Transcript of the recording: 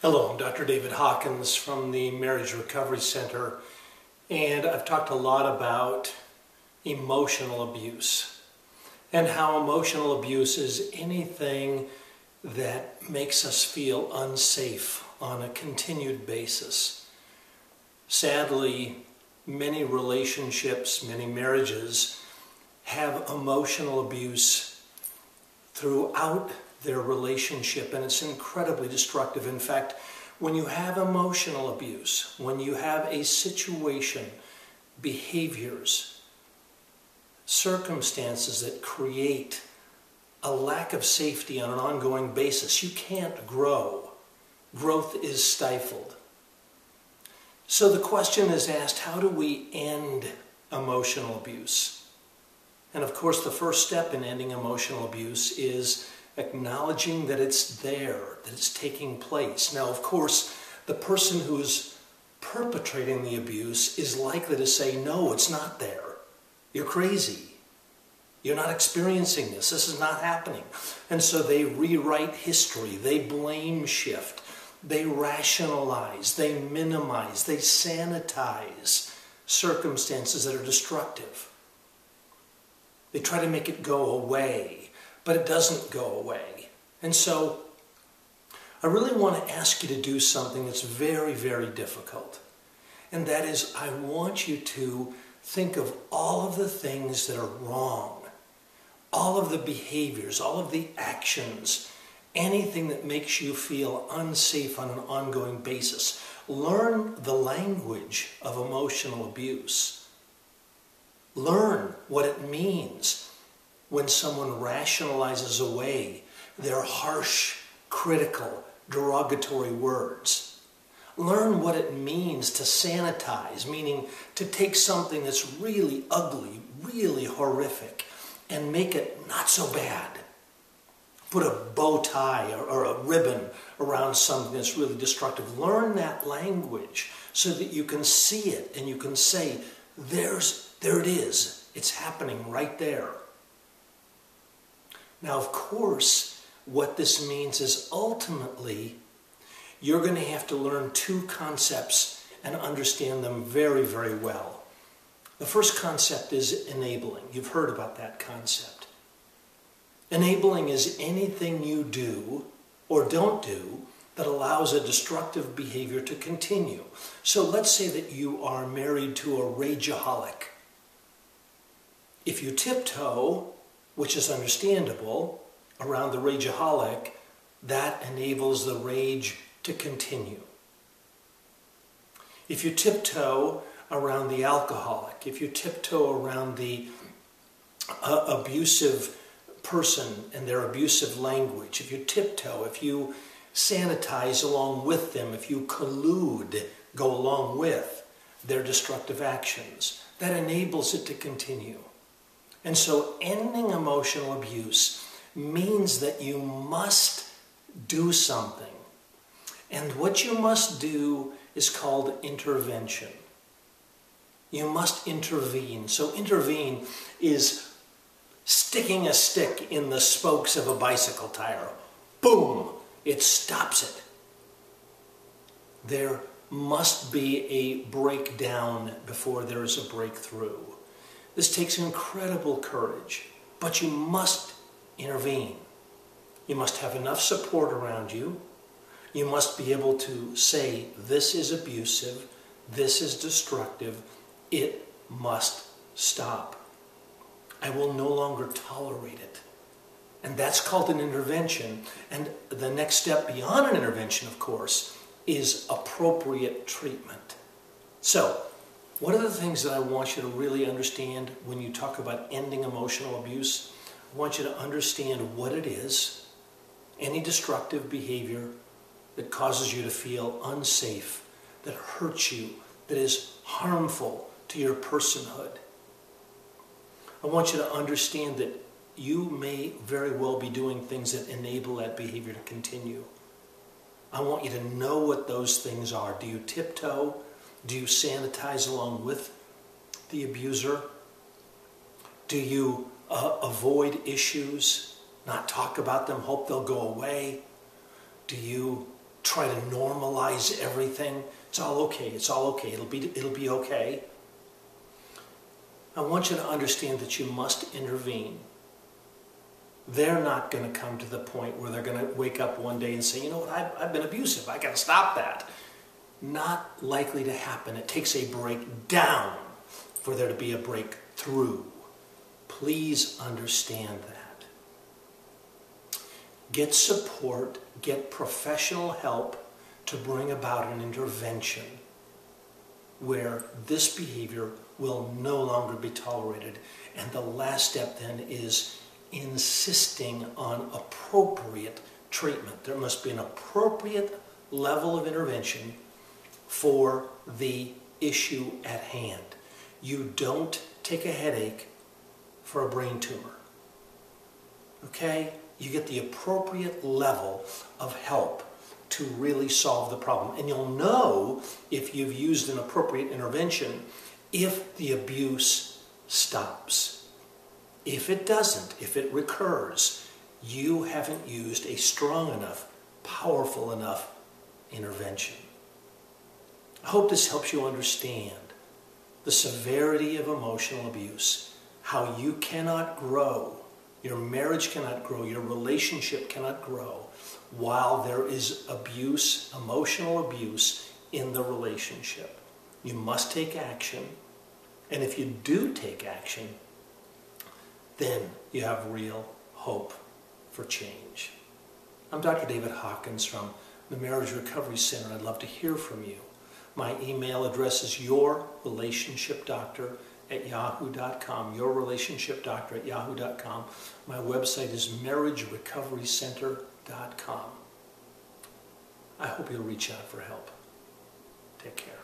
Hello, I'm Dr. David Hawkins from the Marriage Recovery Center, and I've talked a lot about emotional abuse and how emotional abuse is anything that makes us feel unsafe on a continued basis. Sadly, many relationships, many marriages have emotional abuse throughout their relationship, and it's incredibly destructive. In fact, when you have emotional abuse, when you have a situation, behaviors, circumstances that create a lack of safety on an ongoing basis, you can't grow. Growth is stifled. So the question is asked, how do we end emotional abuse? And of course, the first step in ending emotional abuse is acknowledging that it's there, that it's taking place. Now, of course, the person who's perpetrating the abuse is likely to say, no, it's not there. You're crazy. You're not experiencing this. This is not happening. And so they rewrite history. They blame shift. They rationalize. They minimize. They sanitize circumstances that are destructive. They try to make it go away. But it doesn't go away. And so I really want to ask you to do something that's very, very difficult. And that is, I want you to think of all of the things that are wrong, all of the behaviors, all of the actions, anything that makes you feel unsafe on an ongoing basis. Learn the language of emotional abuse. Learn what it means when someone rationalizes away their harsh, critical, derogatory words. Learn what it means to sanitize, meaning to take something that's really ugly, really horrific, and make it not so bad. Put a bow tie or a ribbon around something that's really destructive. Learn that language so that you can see it and you can say, there it is. It's happening right there. Now, of course, what this means is ultimately you're going to have to learn two concepts and understand them very, very well. The first concept is enabling. You've heard about that concept. Enabling is anything you do or don't do that allows a destructive behavior to continue. So let's say that you are married to a rageaholic. If you tiptoe, which is understandable, around the rageaholic, that enables the rage to continue. If you tiptoe around the alcoholic, if you tiptoe around the abusive person and their abusive language, if you tiptoe, if you sanitize along with them, if you collude, go along with their destructive actions, that enables it to continue. And so ending emotional abuse means that you must do something. And what you must do is called intervention. You must intervene. So intervene is sticking a stick in the spokes of a bicycle tire. Boom! It stops it. There must be a breakdown before there is a breakthrough. This takes incredible courage, but you must intervene. You must have enough support around you. You must be able to say, this is abusive, this is destructive, it must stop. I will no longer tolerate it. And that's called an intervention. And the next step beyond an intervention, of course, is appropriate treatment. So, what are the things that I want you to really understand when you talk about ending emotional abuse? I want you to understand what it is, any destructive behavior that causes you to feel unsafe, that hurts you, that is harmful to your personhood. I want you to understand that you may very well be doing things that enable that behavior to continue. I want you to know what those things are. Do you tiptoe? Do you sanitize along with the abuser? Do you avoid issues, not talk about them, hope they'll go away? Do you try to normalize everything. It's all okay, it's all okay, it'll be okay. I want you to understand that you must intervene. They're not going to come to the point where they're going to wake up one day and say, you know what, I've been abusive, I got to stop that. Not likely to happen. It takes a breakdown for there to be a breakthrough. Please understand that. Get support, get professional help to bring about an intervention where this behavior will no longer be tolerated. And the last step then is insisting on appropriate treatment. There must be an appropriate level of intervention for the issue at hand. You don't take a headache for a brain tumor. Okay? You get the appropriate level of help to really solve the problem. And you'll know if you've used an appropriate intervention if the abuse stops. If it doesn't, if it recurs, you haven't used a strong enough, powerful enough intervention. I hope this helps you understand the severity of emotional abuse, how you cannot grow, your marriage cannot grow, your relationship cannot grow while there is abuse, emotional abuse in the relationship. You must take action, and if you do take action, then you have real hope for change. I'm Dr. David Hawkins from the Marriage Recovery Center. I'd love to hear from you. My email address is yourrelationshipdoctor@yahoo.com, yourrelationshipdoctor@yahoo.com. My website is marriagerecoverycenter.com. I hope you'll reach out for help. Take care.